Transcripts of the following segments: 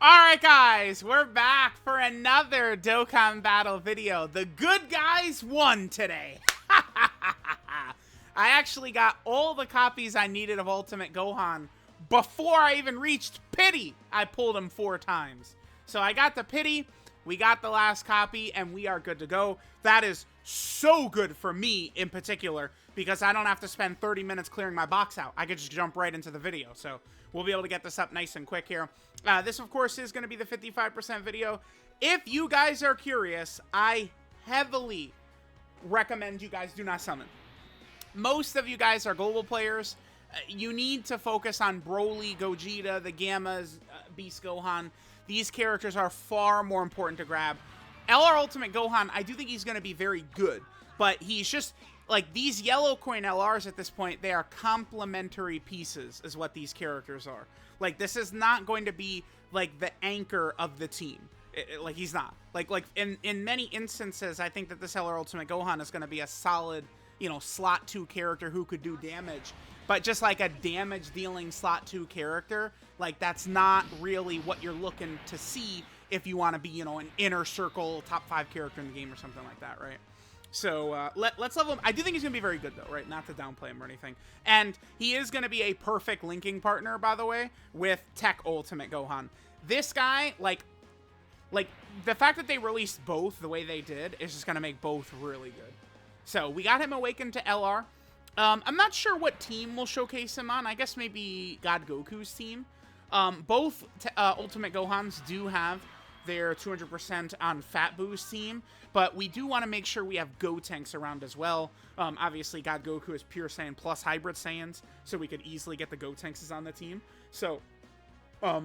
Alright guys, we're back for another Dokkan battle video. The good guys won today. I actually got all the copies I needed of Ultimate Gohan before I even reached Pity. I pulled him 4 times. So I got the Pity, we got the last copy, and we are good to go. That is so good for me in particular, because I don't have to spend 30 minutes clearing my box out. I could just jump right into the video. So we'll be able to get this up nice and quick here. This, of course, is going to be the 55% video. If you guys are curious, I heavily recommend you guys do not summon. Most of you guys are global players. You need to focus on Broly, Gogeta, the Gammas, Beast Gohan. These characters are far more important to grab. LR Ultimate Gohan, I do think he's going to be very good, but he's just, like, these yellow coin LRs at this point, they are complementary pieces, is what these characters are. Like, this is not going to be, like, the anchor of the team. Like, he's not. Like in many instances, I think that this LR Ultimate Gohan is going to be a solid, you know, slot 2 character who could do damage. But just like a damage-dealing slot 2 character, like, that's not really what you're looking to see if you want to be, you know, an inner circle top 5 character in the game or something like that, right? So let's level him. I do think he's going to be very good, though, right? Not to downplay him or anything. And he is going to be a perfect linking partner, by the way, with Tech Ultimate Gohan. This guy, like the fact that they released both the way they did is just going to make both really good. So we got him awakened to LR. I'm not sure what team we'll showcase him on. I guess maybe God Goku's team. Both Ultimate Gohans do have their 200% on Fat Boo's team, but we do want to make sure we have Gotenks around as well. Obviously, God Goku is Pure Saiyan plus Hybrid Saiyans, so we could easily get the Gotenks on the team. So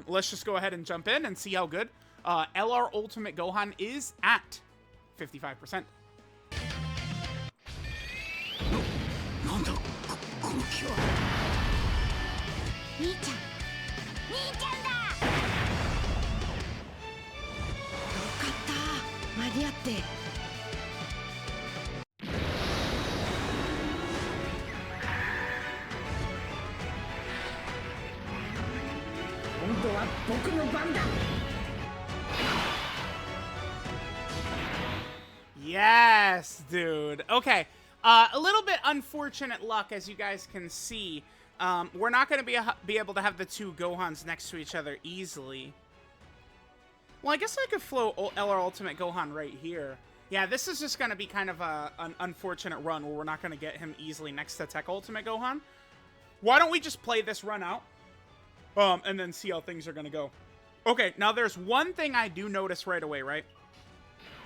let's just go ahead and jump in and see how good LR Ultimate Gohan is at 55%. Yes, dude. Okay. A little bit unfortunate luck, as you guys can see. We're not going to be able to have the 2 Gohans next to each other easily. Well, I guess I could flow LR Ultimate Gohan right here. Yeah, this is just going to be kind of an unfortunate run where we're not going to get him easily next to Tech Ultimate Gohan. Why don't we just play this run out and then see how things are going to go. Okay, now there's one thing I do notice right away, right?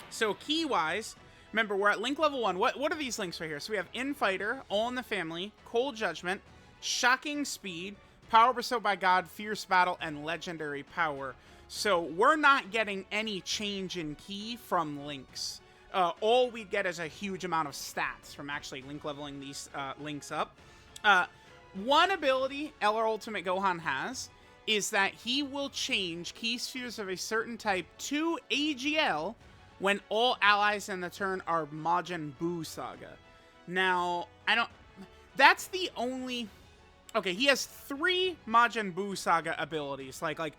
So key-wise, remember, we're at link level 1. What are these links right here? So we have Infighter, All in the Family, Cold Judgment, Shocking Speed, Power Bestowed by God, Fierce Battle, and Legendary Power. So we're not getting any change in key from links. All we get is a huge amount of stats from actually link leveling these links up. One ability LR Ultimate Gohan has is that he will change key spheres of a certain type to AGL when all allies in the turn are Majin Buu Saga. Now, that's the only... Okay, he has 3 Majin Buu Saga abilities, like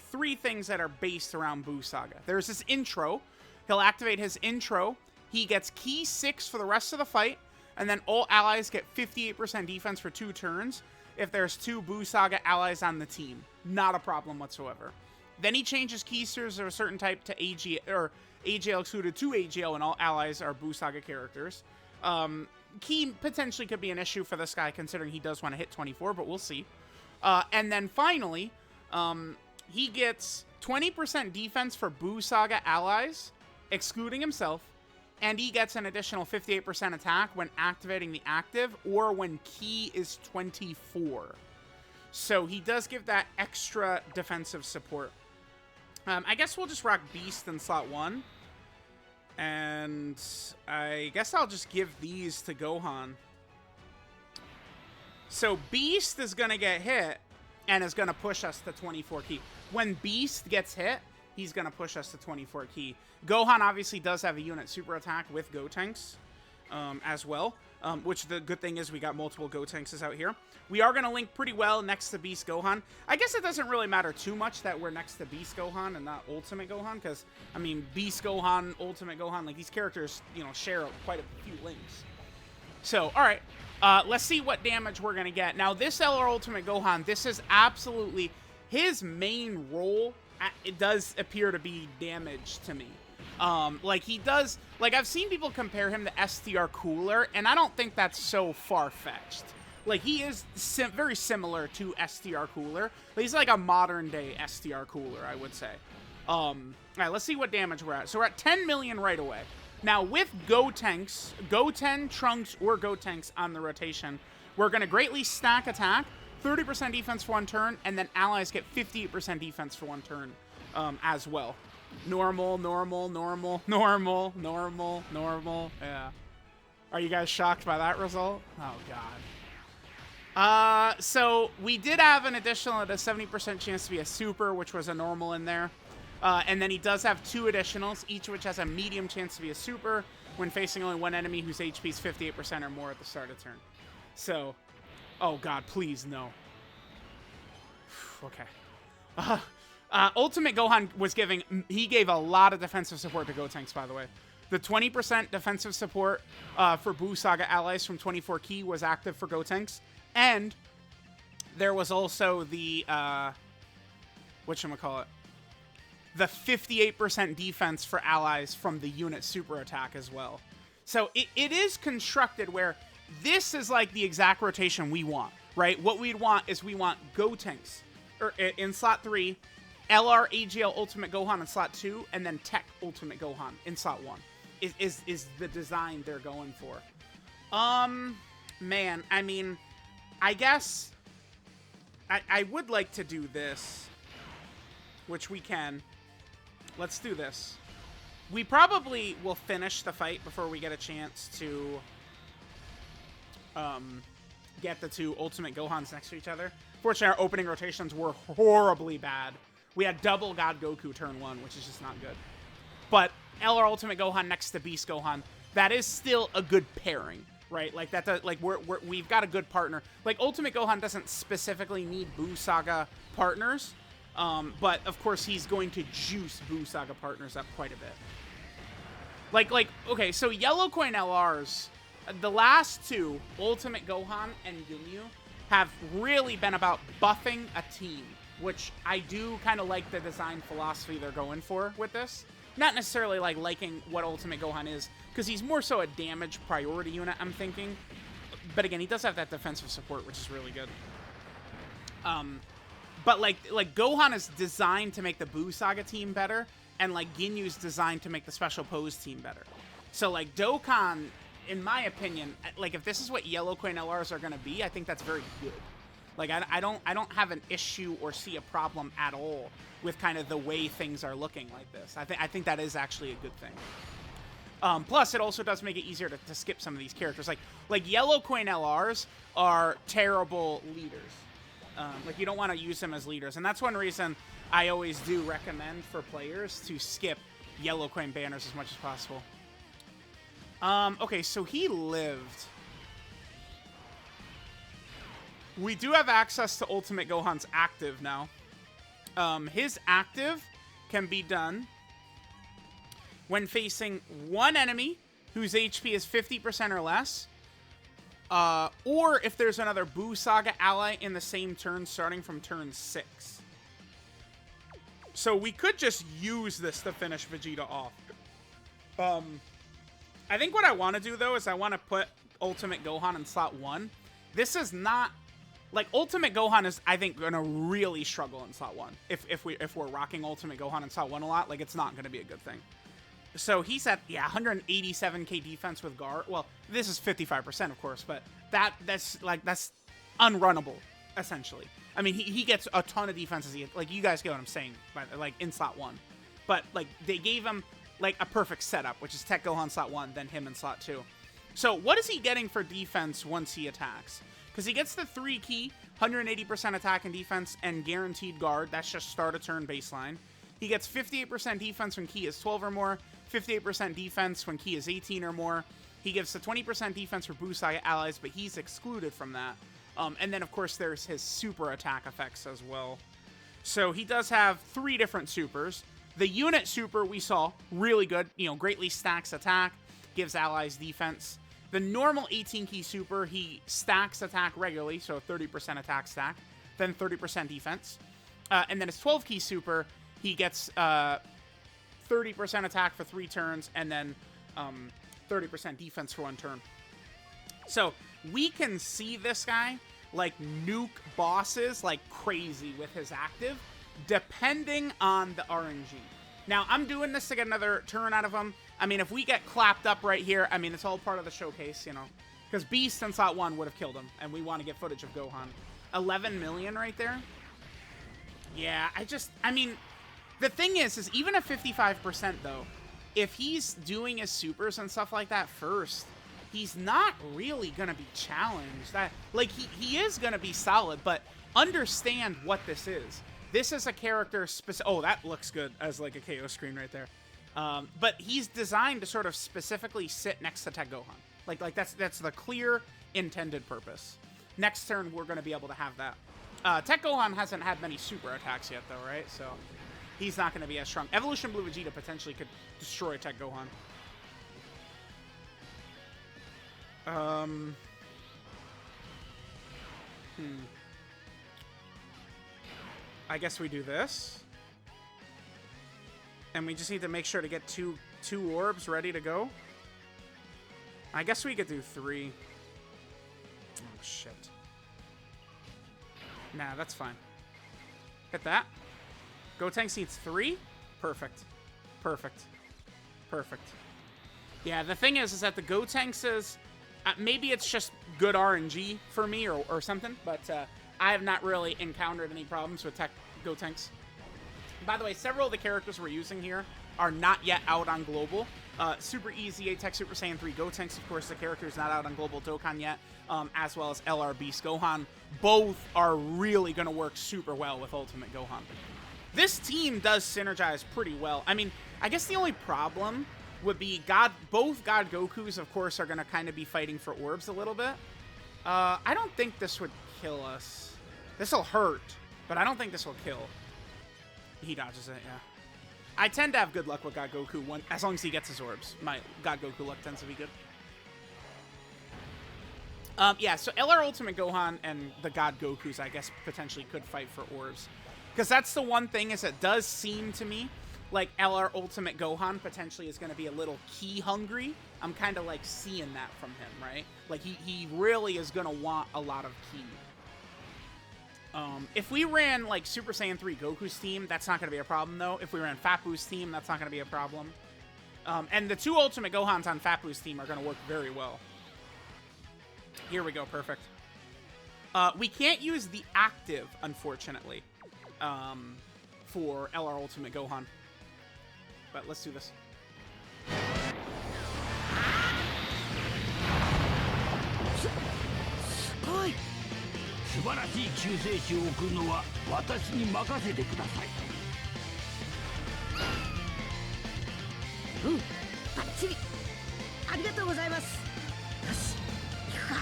3 things that are based around Buu Saga. There's his intro. He'll activate his intro. He gets key 6 for the rest of the fight, and then all allies get 58% defense for 2 turns if there's 2 Buu Saga allies on the team. Not a problem whatsoever. Then he changes key spheres of a certain type to AGL, or AGL excluded to AGL, and all allies are Buu Saga characters. Key potentially could be an issue for this guy, considering he does want to hit 24, but we'll see. And then finally, he gets 20% defense for Buu Saga allies, excluding himself, and he gets an additional 58% attack when activating the active, or when key is 24. So he does give that extra defensive support. I guess we'll just rock Beast in slot 1. And I guess I'll just give these to Gohan. So Beast is going to get hit and is going to push us to 24 key. When Beast gets hit, he's going to push us to 24 key. Gohan obviously does have a unit super attack with Gotenks as well. which the good thing is we got multiple Gotenks out here. We are going to link pretty well next to Beast Gohan. I guess it doesn't really matter too much that we're next to Beast Gohan and not Ultimate Gohan, because, I mean, Beast Gohan, Ultimate Gohan, like, these characters, you know, share quite a few links. So, all right, let's see what damage we're going to get. Now, this LR Ultimate Gohan, this is absolutely his main role. It does appear to be damage to me. Like, he does, like, I've seen people compare him to STR Cooler, and I don't think that's so far-fetched. Like, he is very similar to STR Cooler. But he's like a modern-day STR Cooler, I would say. All right, let's see what damage we're at. So we're at 10 million right away. Now, with Gotenks, Goten, Trunks, or Gotenks on the rotation, we're going to greatly stack attack, 30% defense for one turn, and then allies get 58% defense for one turn as well. Normal, normal, normal, normal, normal, normal. Yeah. Are you guys shocked by that result? Oh, God. So we did have an additional at a 70% chance to be a super, which was a normal in there. And then he does have 2 additionals, each of which has a medium chance to be a super when facing only one enemy whose HP is 58% or more at the start of turn. So, oh God, please, no. Okay. Ultimate Gohan was he gave a lot of defensive support to Gotenks, by the way. The 20% defensive support for Buu Saga allies from 24 Ki was active for Gotenks. And there was also the, whatchamacallit? The 58% defense for allies from the unit super attack as well. So it is constructed where this is like the exact rotation we want, right? What we'd want is we want Gotenks in slot 3, LR AGL Ultimate Gohan in slot 2, and then Tech Ultimate Gohan in slot 1 is the design they're going for. Man, I mean, I guess I would like to do this, which we can. Let's do this. We probably will finish the fight before we get a chance to get the 2 Ultimate Gohans next to each other. Fortunately, our opening rotations were horribly bad. We had double God Goku turn 1, which is just not good. But LR Ultimate Gohan next to Beast Gohan, that is still a good pairing, right? Like that, like we've got a good partner. Like Ultimate Gohan doesn't specifically need Buu Saga partners, but of course he's going to juice Buu Saga partners up quite a bit. Like okay, so Yellow Coin LRs, the last 2, Ultimate Gohan and Ginyu, have really been about buffing a team, which I do kind of like the design philosophy they're going for with this. Not necessarily like liking what Ultimate Gohan is, because he's more so a damage priority unit, I'm thinking. But again, he does have that defensive support, which is really good. But like Gohan is designed to make the Buu Saga team better, and like Ginyu's designed to make the Special Pose team better. So like Dokkan, in my opinion, like if this is what Yellow Coin LRs are going to be, I think that's very good. Like I don't have an issue or see a problem at all with kind of the way things are looking like this. I think that is actually a good thing. Plus, it also does make it easier to skip some of these characters. Like Yellow Coin LRs are terrible leaders. Like you don't want to use them as leaders, and that's one reason I always do recommend for players to skip Yellow Coin banners as much as possible. Okay, so he lived. We do have access to Ultimate Gohan's active now. His active can be done when facing one enemy whose HP is 50% or less, or if there's another Buu Saga ally in the same turn starting from turn 6. So we could just use this to finish Vegeta off. I think what I want to do, though, is I want to put Ultimate Gohan in slot 1. This is not... Like, Ultimate Gohan is, I think, going to really struggle in slot 1. If we're rocking Ultimate Gohan in slot 1 a lot, like, it's not going to be a good thing. So he's at, yeah, 187k defense with guard. Well, this is 55%, of course, but that's unrunnable, essentially. I mean, he gets a ton of defenses. Like, you guys get what I'm saying, like, in slot 1. But, like, they gave him, like, a perfect setup, which is Tech Gohan slot 1, then him in slot 2. So what is he getting for defense once he attacks? Because he gets the 3 Ki, 180% attack and defense, and guaranteed guard. That's just start a turn baseline. He gets 58% defense when Ki is 12 or more, 58% defense when Ki is 18 or more. He gives a 20% defense for boost allies, but he's excluded from that. And then, of course, there's his super attack effects as well. So he does have 3 different supers. The unit super we saw, really good. You know, greatly stacks attack, gives allies defense. The normal 18-key super, he stacks attack regularly, so 30% attack stack, then 30% defense. And then his 12-key super, he gets 30% attack for 3 turns, and then 30% defense for 1 turn. So we can see this guy like nuke bosses like crazy with his active, depending on the RNG. Now, I'm doing this to get another turn out of him. I mean, if we get clapped up right here, I mean, it's all part of the showcase, you know. Because Beast in slot 1 would have killed him, and we want to get footage of Gohan. 11 million right there. Yeah, I mean, the thing is even at 55%, though, if he's doing his supers and stuff like that first, he's not really going to be challenged. Like, he is going to be solid, but understand what this is. This is a character oh, that looks good as like a KO screen right there. But he's designed to sort of specifically sit next to Tech Gohan. Like that's the clear intended purpose. Next turn, we're going to be able to have that. Tech Gohan hasn't had many super attacks yet, though, right? So he's not going to be as strong. Evolution Blue Vegeta potentially could destroy Tech Gohan. I guess we do this. And we just need to make sure to get two orbs ready to go. I guess we could do 3. Oh, shit. Nah, that's fine. Get that. Gotenks needs 3. Perfect. Perfect. Perfect. Yeah, the thing is that the Gotenks is... maybe it's just good RNG for me or something, but I have not really encountered any problems with Gotenks. By the way, several of the characters we're using here are not yet out on Global. Super Easy, Tech Super Saiyan 3 Gotenks, of course, the character is not out on Global Dokkan yet, as well as LR Beast Gohan. Both are really going to work super well with Ultimate Gohan. This team does synergize pretty well. I mean, I guess the only problem would be both God Gokus, of course, are going to kind of be fighting for orbs a little bit. I don't think this would kill us. This will hurt, but I don't think this will kill. He dodges it, yeah. I tend to have good luck with God Goku as long as he gets his orbs. My God Goku luck tends to be good. Yeah, so LR Ultimate Gohan and the God Gokus, I guess, potentially could fight for orbs. Because that's the one thing is it does seem to me like LR Ultimate Gohan potentially is going to be a little key hungry. I'm kind of like seeing that from him, right? Like he really is going to want a lot of key. If we ran like Super Saiyan 3 Goku's team, that's not going to be a problem though. If we ran Fat Boo's team, that's not going to be a problem. And the 2 Ultimate Gohans on Fat Boo's team are going to work very well. Here we go, perfect. We can't use the active, unfortunately, for LR Ultimate Gohan. But let's do this. 素晴らしい救世主を送るのは私に任せてください。うん、バッチリ。ありがとうございます。よし、行くか。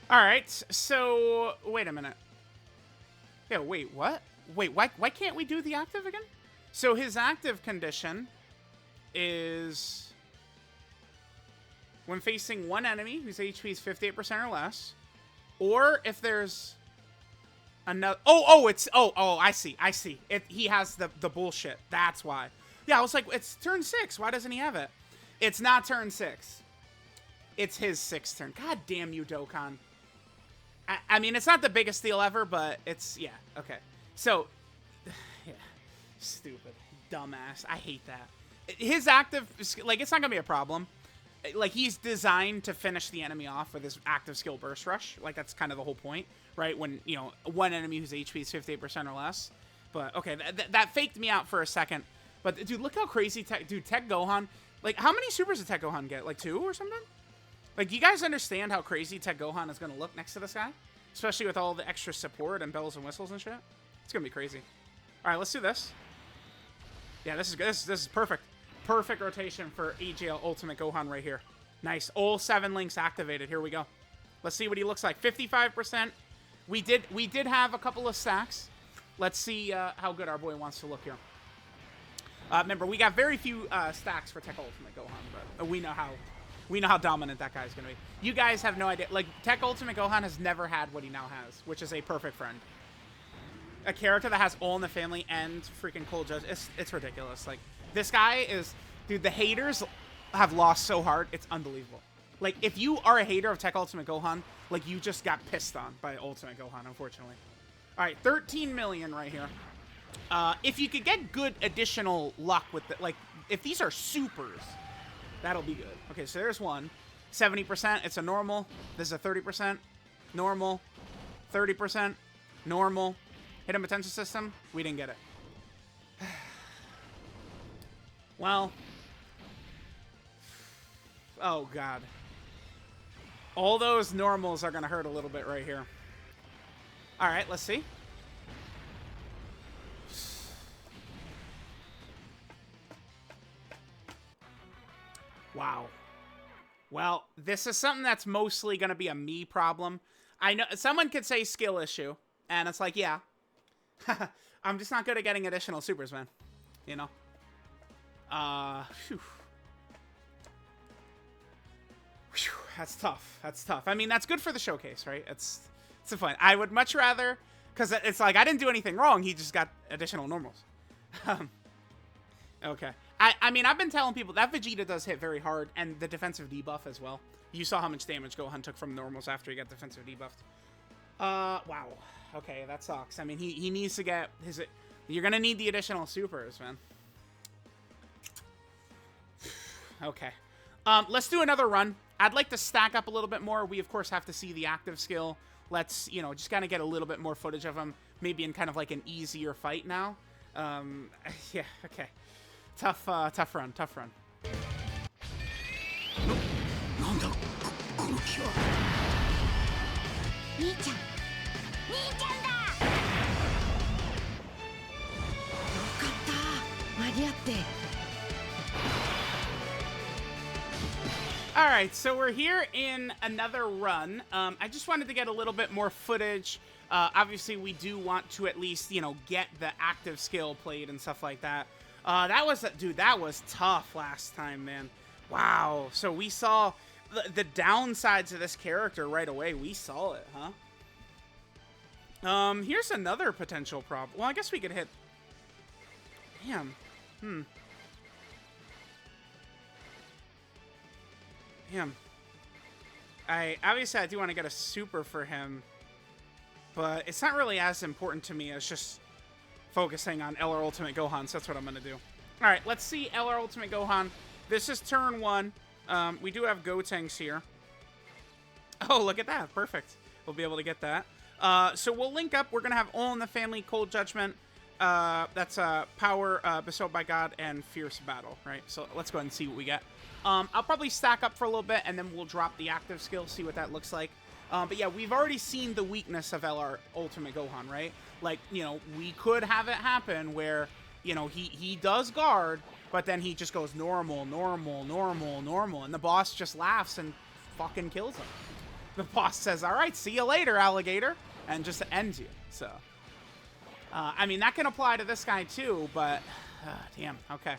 All right, so wait a minute. Yeah, wait, what? Wait, why can't we do the active again? So his active condition is when facing one enemy whose HP is 58% or less, or if there's another. I see. He has the bullshit. That's why. Yeah, I was like, it's turn 6. Why doesn't he have it? It's not turn 6. It's his 6th turn. God damn you, Dokkan. I mean, it's not the biggest deal ever, but it's, yeah, okay. So, yeah, stupid, dumbass. I hate that. His active, like, it's not going to be a problem. Like, he's designed to finish the enemy off with his active skill burst rush. Like, that's kind of the whole point, right? When, you know, one enemy whose HP is 58% or less. But, okay, that faked me out for a second. But, dude, look how crazy Tech Gohan, like, how many supers did Tech Gohan get? Like, 2 or something? Like, do you guys understand how crazy Tech Gohan is going to look next to this guy? Especially with all the extra support and bells and whistles and shit. It's going to be crazy. All right, let's do this. Yeah, this is good. This is perfect. Perfect rotation for AGL Ultimate Gohan right here. Nice. All 7 links activated. Here we go. Let's see what he looks like. 55%. We did have a couple of stacks. Let's see how good our boy wants to look here. Remember, we got very few stacks for Tech Ultimate Gohan, but we know how dominant that guy's gonna be. You guys have no idea. Like, Tech Ultimate Gohan has never had what he now has, which is a perfect friend. A character that has All in the Family and freaking Cold Judge. It's ridiculous. Like, this guy is, dude. The haters have lost so hard. It's unbelievable. Like, if you are a hater of Tech Ultimate Gohan, like, you just got pissed on by Ultimate Gohan, unfortunately. All right, 13 million right here. If you could get good additional luck with it, like, if these are supers, that'll be good. Okay, so there's one. 70%, it's a normal. This is a 30%. Normal. 30%. Normal. Hit a potential system. We didn't get it. Well. Oh, God. All those normals are going to hurt a little bit right here. All right, let's see. Wow. Well, this is something that's mostly going to be a me problem. I know someone could say skill issue, and it's like, yeah. I'm just not good at getting additional supers, man. You know? Phew. Whew, that's tough. That's tough. I mean, that's good for the showcase, right? It's fun. I would much rather, because it's like, I didn't do anything wrong. He just got additional normals. Okay. I mean, I've been telling people that Vegeta does hit very hard, and the defensive debuff as well. You saw how much damage Gohan took from normals after he got defensive debuffed. Wow. Okay, that sucks. I mean, he needs to get his... You're gonna need the additional supers, man. Okay. Let's do another run. I'd like to stack up a little bit more. We, of course, have to see the active skill. Let's, you know, just kind of get a little bit more footage of him. Maybe in kind of like an easier fight now. Yeah, okay. Tough run, tough run. なんだこの気は。兄ちゃんだ。よかった。間に合って。All right, so we're here in another run. I just wanted to get a little bit more footage. Obviously, we do want to at least, you know, get the active skill played and stuff like that. That was, dude, that was tough last time, man. Wow. So we saw the downsides of this character right away. We saw it, huh? Here's another potential problem. Well, I guess we could hit... Damn. Damn. Obviously, I do want to get a super for him, but it's not really as important to me as just focusing on LR Ultimate Gohan, so that's what I'm going to do. All right, let's see LR Ultimate Gohan. This is turn 1. We do have Gotenks here. Oh, look at that. Perfect. We'll be able to get that. So we'll link up. We're going to have All in the Family, Cold Judgment. That's Power, Bestowed by God, and Fierce Battle, right? So let's go ahead and see what we get. I'll probably stack up for a little bit, and then we'll drop the active skill, see what that looks like. But yeah, we've already seen the weakness of LR Ultimate Gohan, right? Like, you know, we could have it happen where, you know, he does guard, but then he just goes normal, normal, normal, normal, and the boss just laughs and fucking kills him. The boss says, all right, see you later, alligator, and just ends you. So, I mean, that can apply to this guy too, but, damn, okay.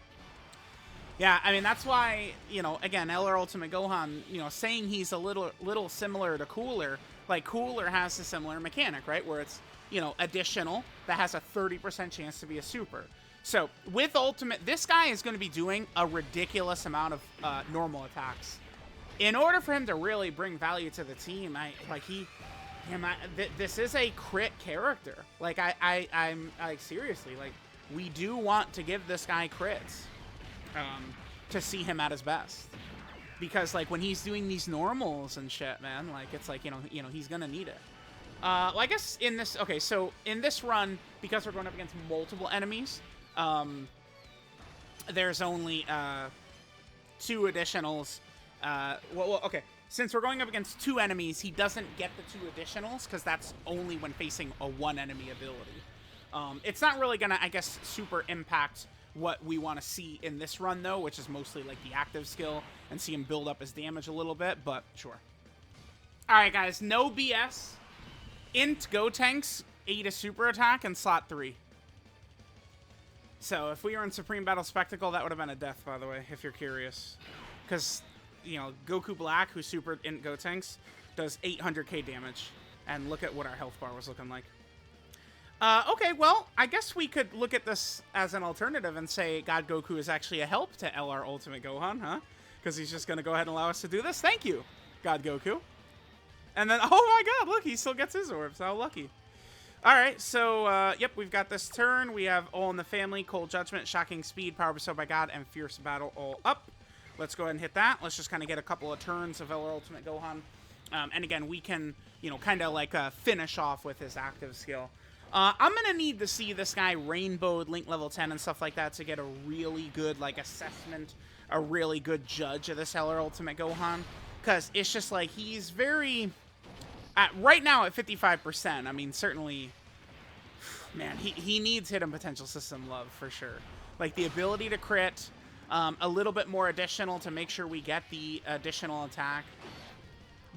Yeah, I mean, that's why, you know, again, LR Ultimate Gohan, you know, saying he's a little similar to Cooler, like Cooler has a similar mechanic, right? Where it's, you know, additional, that has a 30% chance to be a super. So, with Ultimate, this guy is going to be doing a ridiculous amount of normal attacks. In order for him to really bring value to the team, this is a crit character. Like, I'm like, seriously, like, we do want to give this guy crits. To see him at his best, because like when he's doing these normals and shit, man, like it's like you know he's gonna need it. Well, I guess in this so in this run, because we're going up against multiple enemies, there's only 2 additionals. Well, okay, since we're going up against 2 enemies, he doesn't get the 2 additionals because that's only when facing a 1 enemy ability. It's not really gonna, I guess, super impact what we want to see in this run, though, which is mostly like the active skill and see him build up his damage a little bit, but sure. All right, guys, no BS. Int Gotenks, 8 a super attack, and slot 3. So if we were in Supreme Battle Spectacle, that would have been a death, by the way, if you're curious. Because, you know, Goku Black, who supered Int Gotenks, does 800k damage. And look at what our health bar was looking like. Okay, well, I guess we could look at this as an alternative and say God Goku is actually a help to LR Ultimate Gohan, huh? Because he's just going to go ahead and allow us to do this. Thank you, God Goku. And then, oh my god, look, he still gets his orbs. How lucky. All right, so, yep, we've got this turn. We have All in the Family, Cold Judgment, Shocking Speed, Power Bestowed by God, and Fierce Battle all up. Let's go ahead and hit that. Let's just kind of get a couple of turns of LR Ultimate Gohan. And again, we can, you know, kind of like finish off with his active skill. I'm going to need to see this guy rainbowed, link level 10 and stuff like that to get a really good, like, assessment, a really good judge of this LR Ultimate Gohan. Because it's just like, he's very... right now at 55%, I mean, certainly... Man, he needs hidden potential system love, for sure. Like, the ability to crit, a little bit more additional to make sure we get the additional attack.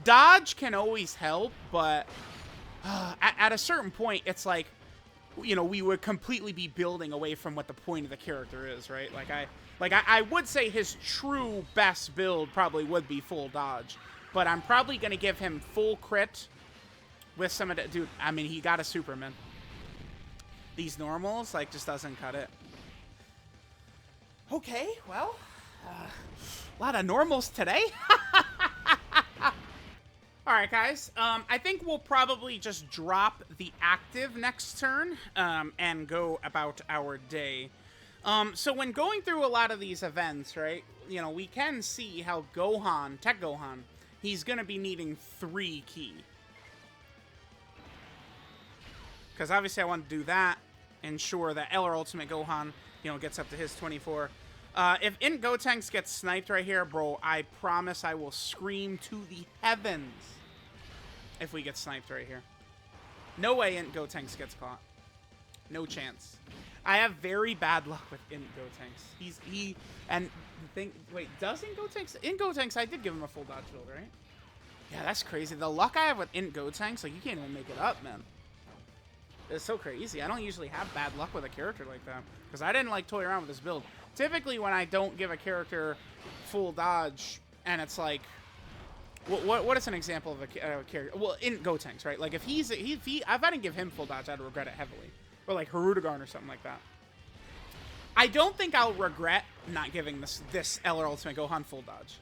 Dodge can always help, but... at a certain point, it's like, you know, we would completely be building away from what the point of the character is, right? Like I would say his true best build probably would be full dodge, but I'm probably going to give him full crit with some of the... Dude, I mean, he got a Superman. These normals, like, just doesn't cut it. Okay, well, a lot of normals today. All right, guys, I think we'll probably just drop the active next turn and go about our day. So when going through a lot of these events, right, you know, we can see how Gohan, Tech Gohan, he's going to be needing 3 ki. Because obviously I want to do that, ensure that LR Ultimate Gohan, you know, gets up to his 24. If Int Gotenks gets sniped right here, bro, I promise I will scream to the heavens if we get sniped right here. No way Int Gotenks gets caught. No chance. I have very bad luck with Int Gotenks. Wait, does Int Gotenks? Int Gotenks, I did give him a full dodge build, right? Yeah, that's crazy. The luck I have with Int Gotenks, like, you can't even make it up, man. It's so crazy. I don't usually have bad luck with a character like that, because I didn't, like, toy around with this build. Typically, when I don't give a character full dodge, and it's like, what is an example of a character? Well, in Gotenks, right? Like, if I didn't give him full dodge, I'd regret it heavily. Or like Hirudegarn or something like that. I don't think I'll regret not giving this LR Ultimate Gohan full dodge.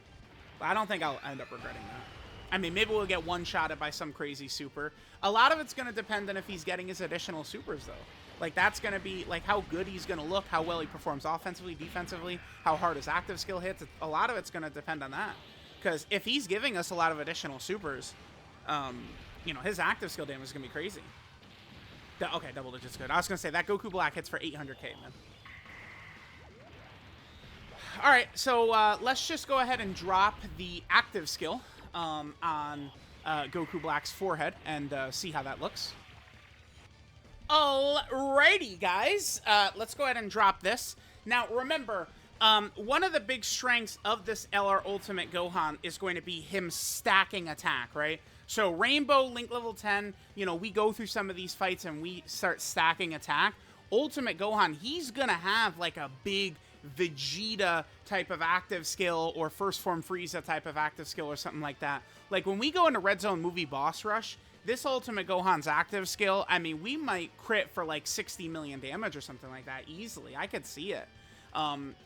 But I don't think I'll end up regretting that. I mean, maybe we'll get one-shotted by some crazy super. A lot of it's going to depend on if he's getting his additional supers, though. Like, that's going to be, like, how good he's going to look, how well he performs offensively, defensively, how hard his active skill hits. A lot of it's going to depend on that. Because if he's giving us a lot of additional supers, you know, his active skill damage is going to be crazy. Okay, double digits good. I was going to say, that Goku Black hits for 800k, man. All right, so let's just go ahead and drop the active skill on Goku Black's forehead and see how that looks. Alrighty, guys. Let's go ahead and drop this. Now, remember, one of the big strengths of this LR Ultimate Gohan is going to be him stacking attack, right? So, Rainbow, Link level 10, you know, we go through some of these fights and we start stacking attack. Ultimate Gohan, he's going to have, like, a big Vegeta type of active skill or First Form Frieza type of active skill or something like that. Like, when we go into Red Zone movie Boss Rush, this Ultimate Gohan's active skill, I mean, we might crit for like 60 million damage or something like that easily. I could see it.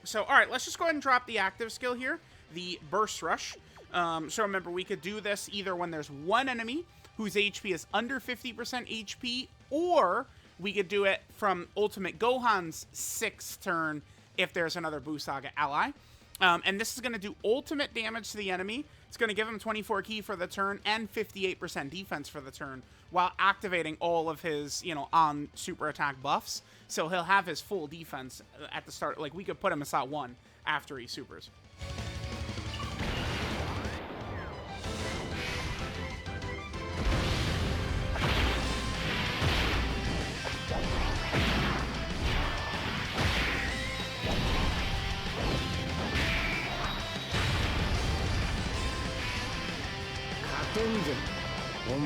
So, all right, let's just go ahead and drop the active skill here, the Burst Rush. So remember, we could do this either when there's one enemy whose HP is under 50% HP, or we could do it from Ultimate Gohan's 6th turn if there's another Buu Saga ally. And this is going to do ultimate damage to the enemy. It's going to give him 24 ki for the turn and 58% defense for the turn while activating all of his, you know, on super attack buffs. So he'll have his full defense at the start. Like, we could put him in slot 1 after he supers.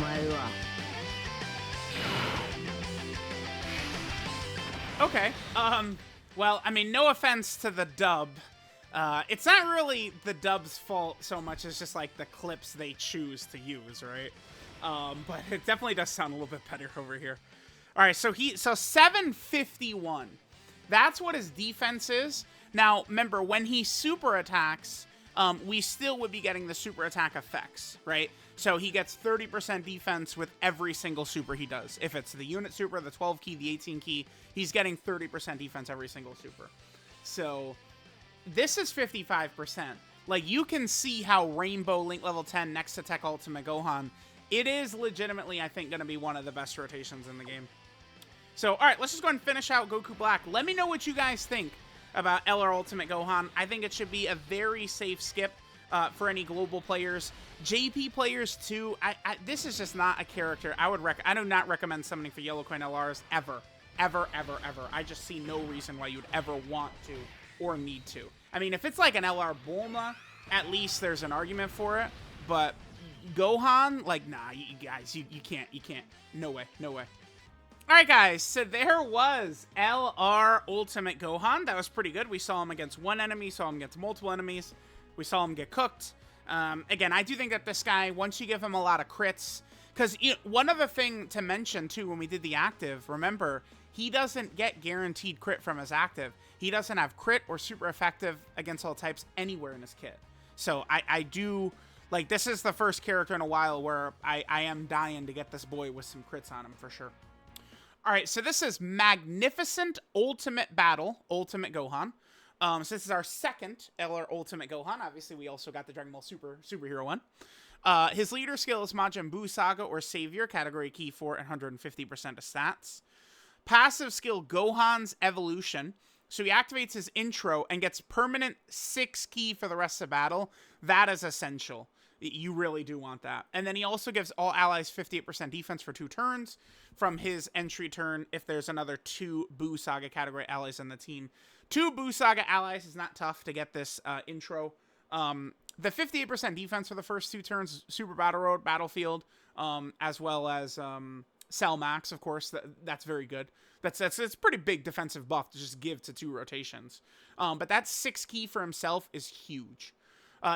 前は Okay. Well, I mean, no offense to the dub. It's not really the dub's fault so much as just like the clips they choose to use, right? But it definitely does sound a little bit better over here. All right, so 751. That's what his defense is. Now, remember, when he super attacks, we still would be getting the super attack effects, right? So he gets 30% defense with every single super he does. If it's the unit super, the 12 key, the 18 key, he's getting 30% defense every single super. So this is 55%. Like, you can see how Rainbow Link level 10 next to Tech Ultimate Gohan, it is legitimately, I think, going to be one of the best rotations in the game. So, all right, let's just go ahead and finish out Goku Black. Let me know what you guys think about LR Ultimate Gohan. I think it should be a very safe skip for any global players. JP players, too. This is just not a character I do not recommend summoning for Yellow Coin LRs ever. Ever, ever, ever. I just see no reason why you'd ever want to or need to. I mean, if it's like an LR Bulma, at least there's an argument for it. But Gohan, like, nah, you guys, you can't. No way, no way. Alright guys, so there was LR Ultimate Gohan. That was pretty good. We saw him against one enemy, saw him against multiple enemies. We saw him get cooked. Again, I do think that this guy, once you give him a lot of crits, because one other thing to mention too, when we did the active, remember, he doesn't get guaranteed crit from his active. He doesn't have crit or super effective against all types anywhere in his kit. So I do, like, this is the first character in a while where I am dying to get this boy with some crits on him for sure. All right, so this is Magnificent Ultimate Battle, Ultimate Gohan. So this is our second LR Ultimate Gohan. Obviously, we also got the Dragon Ball Superhero one. His leader skill is Majin Buu Saga or Savior, category key for 150% of stats. Passive skill, Gohan's Evolution. So he activates his intro and gets permanent 6 key for the rest of the battle. That is essential. You really do want that. And then he also gives all allies 58% defense for 2 turns from his entry turn if there's another 2 Buu Saga category allies on the team. 2 Buu Saga allies is not tough to get this intro. The 58% defense for the first 2 turns, Super Battle Road, Battlefield, as well as Cell Max, of course. That's very good. It's a pretty big defensive buff to just give to 2 rotations. But that 6 key for himself is huge.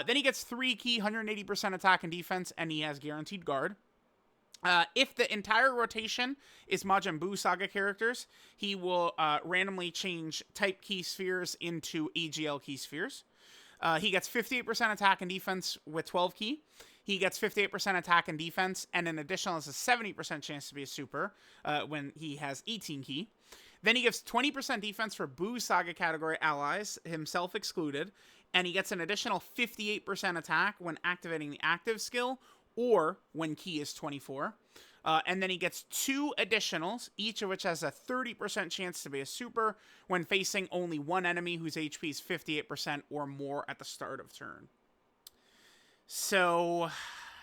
Then he gets 3 key, 180% attack and defense, and he has guaranteed guard. If the entire rotation is Majin Buu Saga characters, he will randomly change type key spheres into AGL key spheres. He gets 58% attack and defense with 12 key. He gets 58% attack and defense, and an additional has a 70% chance to be a super when he has 18 key. Then he gives 20% defense for Buu Saga category allies, himself excluded, and he gets an additional 58% attack when activating the active skill or when key is 24. And then he gets 2 additionals, each of which has a 30% chance to be a super when facing only one enemy whose HP is 58% or more at the start of turn. So,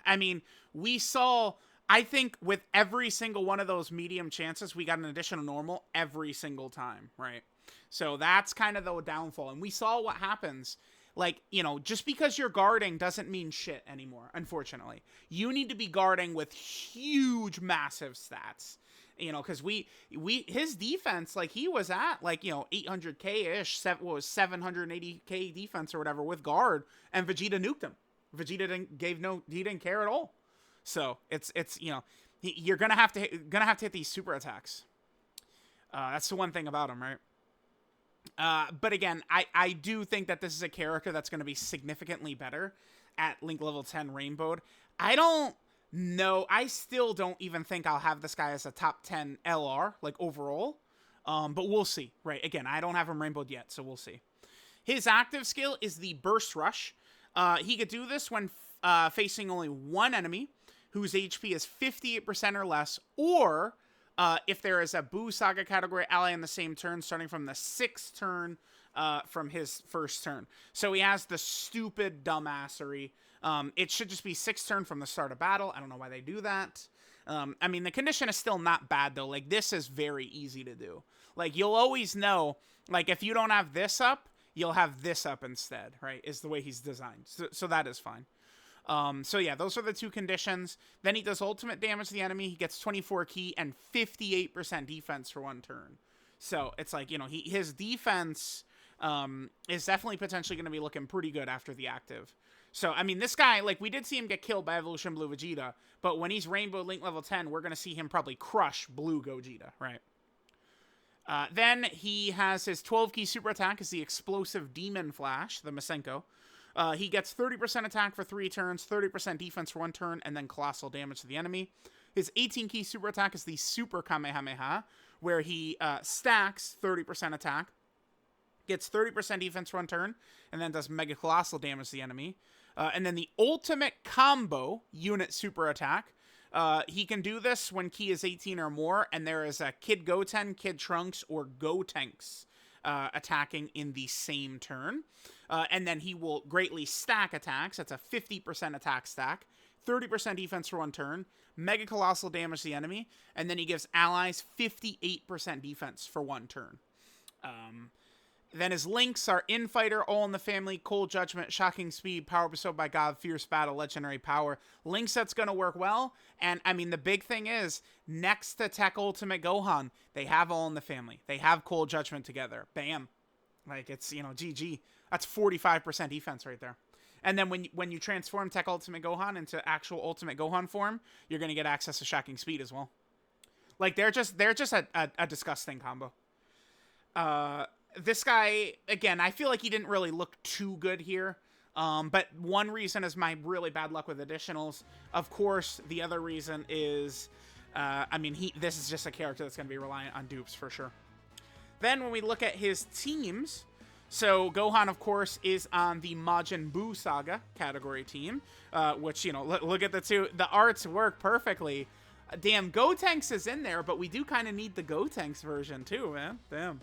I mean, we saw, I think with every single one of those medium chances, we got an additional normal every single time, right? So that's kind of the downfall. And we saw what happens. Like, you know, just because you're guarding doesn't mean shit anymore, unfortunately. You need to be guarding with huge, massive stats. You know, because his defense, like, he was at, like, you know, 800k-ish, 780k defense or whatever with guard, and Vegeta nuked him. Vegeta he didn't care at all. So, it's you know, you're gonna have to hit these super attacks. That's the one thing about him, right? But again, I do think that this is a character that's going to be significantly better at Link level 10 Rainbowed. I don't know. I still don't even think I'll have this guy as a top 10 LR, like, overall. But we'll see, right? Again, I don't have him Rainbowed yet, so we'll see. His active skill is the Burst Rush. He could do this when facing only one enemy whose HP is 58% or less, or if there is a Buu Saga category ally in the same turn, starting from the 6th turn from his first turn. So he has the stupid dumbassery. It should just be 6th turn from the start of battle. I don't know why they do that. I mean, the condition is still not bad, though. Like, this is very easy to do. Like, you'll always know, like, if you don't have this up, you'll have this up instead, right? Is the way he's designed. So that is fine. So yeah, those are the two conditions. Then he does ultimate damage to the enemy. He gets 24 ki and 58% defense for 1 turn. So it's like, you know, his defense is definitely potentially going to be looking pretty good after the active. So, I mean, this guy, like, we did see him get killed by Evolution Blue Vegeta, but when he's Rainbow Link level 10, we're going to see him probably crush Blue Gogeta, right? Then he has his 12 key super attack is the Explosive Demon Flash, the Masenko. He gets 30% attack for 3 turns, 30% defense for 1 turn, and then colossal damage to the enemy. His 18 key super attack is the Super Kamehameha, where he stacks 30% attack, gets 30% defense for 1 turn, and then does mega colossal damage to the enemy. And then the ultimate combo unit super attack. He can do this when ki is 18 or more, and there is a Kid Goten, Kid Trunks, or Gotenks attacking in the same turn. And then he will greatly stack attacks. That's a 50% attack stack, 30% defense for 1 turn, mega colossal damage to the enemy, and then he gives allies 58% defense for 1 turn. Then his links are Infighter, All in the Family, Cold Judgment, Shocking Speed, Power Bestowed by God, Fierce Battle, Legendary Power. Link set's going to work well. And, I mean, the big thing is, next to Tech Ultimate Gohan, they have All in the Family. They have Cold Judgment together. Bam. Like, it's, you know, GG. That's 45% defense right there. And then when you transform Tech Ultimate Gohan into actual Ultimate Gohan form, you're going to get access to Shocking Speed as well. Like, they're just a disgusting combo. This guy, again, I feel like he didn't really look too good here. But one reason is my really bad luck with additionals. Of course, the other reason is, I mean, this is just a character that's going to be reliant on dupes for sure. Then when we look at his teams, so Gohan, of course, is on the Majin Buu Saga category team, which, you know, look at the two. The arts work perfectly. Damn, Gotenks is in there, but we do kind of need the Gotenks version too, man. Damn.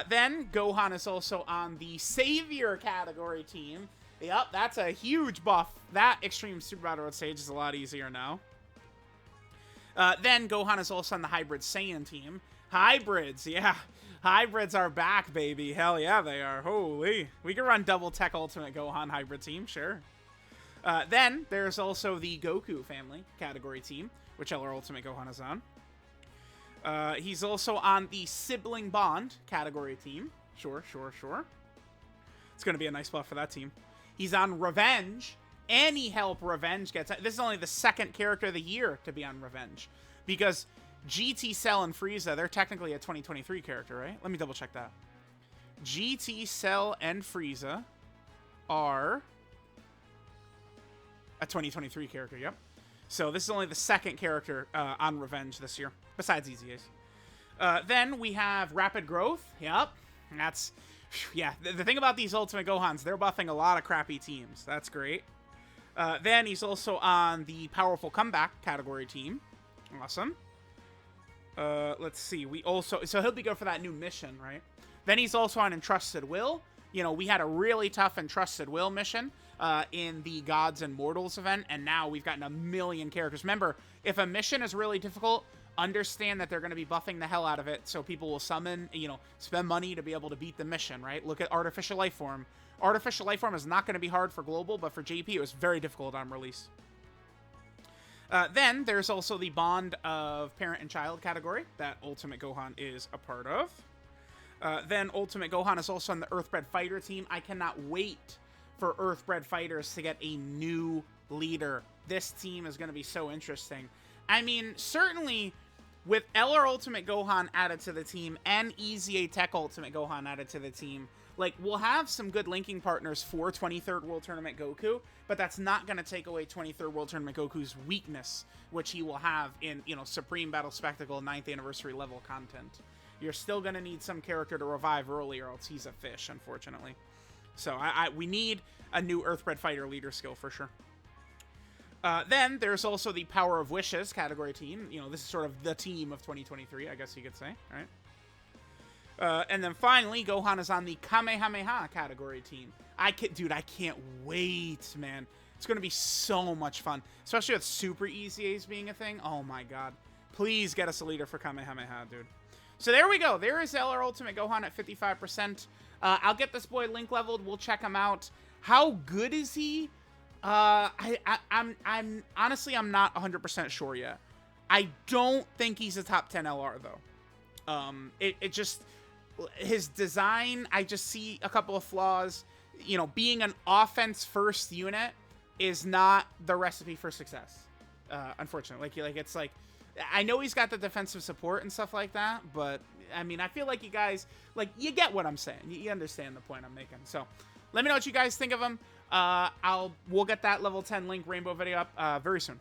Then Gohan is also on the Savior category team. Yep, that's a huge buff. That Extreme Super Battle Road stage is a lot easier now. Then Gohan is also on the Hybrid Saiyan team. Hybrids, yeah. Hybrids are back, baby. Hell yeah, they are. Holy. We can run double Tech Ultimate Gohan hybrid team, sure. Then there's also the Goku family category team, which LR Ultimate Gohan is on. He's also on the Sibling Bond category team. Sure. It's going to be a nice buff for that team. He's on Revenge. Any help Revenge gets. This is only the 2nd character of the year to be on Revenge. Because GT Cell and Frieza, they're technically a 2023 character, right? Let me double check that. GT Cell and Frieza are a 2023 character, yep. So this is only the 2nd character on Revenge this year, besides EZAs. Then we have Rapid Growth. Yep. That's, yeah. The thing about these Ultimate Gohans, they're buffing a lot of crappy teams. That's great. Then he's also on the Powerful Comeback category team. Awesome. Let's see. So he'll be good for that new mission, right? Then he's also on Entrusted Will. You know, we had a really tough Entrusted Will mission in the Gods and Mortals event, and now we've gotten a million characters. Remember, if a mission is really difficult, understand that they're going to be buffing the hell out of it, so people will summon, you know, spend money to be able to beat the mission, right? Look at Artificial Life Form. Artificial Life Form is not going to be hard for Global, but for JP, it was very difficult on release. Then there's also the Bond of Parent and Child category that Ultimate Gohan is a part of. Then Ultimate Gohan is also on the Earthbred Fighter team. I cannot wait for Earthbred Fighters to get a new leader. This team is going to be so interesting. I mean, certainly with LR Ultimate Gohan added to the team and EZA Tech Ultimate Gohan added to the team, like, we'll have some good linking partners for 23rd World Tournament Goku, but that's not going to take away 23rd World Tournament Goku's weakness, which he will have in, you know, Supreme Battle Spectacle 9th Anniversary level content. You're still going to need some character to revive early, or else he's a fish, unfortunately. So we need a new Earthbred Fighter leader skill for sure. Then there's also the Power of Wishes category team. You know, this is sort of the team of 2023, I guess you could say, right? And then finally, Gohan is on the Kamehameha category team. I can't wait, man. It's going to be so much fun, especially with Super EZAs being a thing. Oh my god. Please get us a leader for Kamehameha, dude. So there we go. There is LR Ultimate Gohan at 55%. I'll get this boy link leveled. We'll check him out. How good is he? I'm honestly, I'm not 100% sure yet. I don't think he's a top 10 LR though. It just, his design, I just see a couple of flaws. You know, being an offense first unit is not the recipe for success. Unfortunately, like it's like, I know he's got the defensive support and stuff like that, but I mean, I feel like you guys, like, you get what I'm saying. You understand the point I'm making. So let me know what you guys think of him. We'll get that level 10 Link Rainbow video up very soon.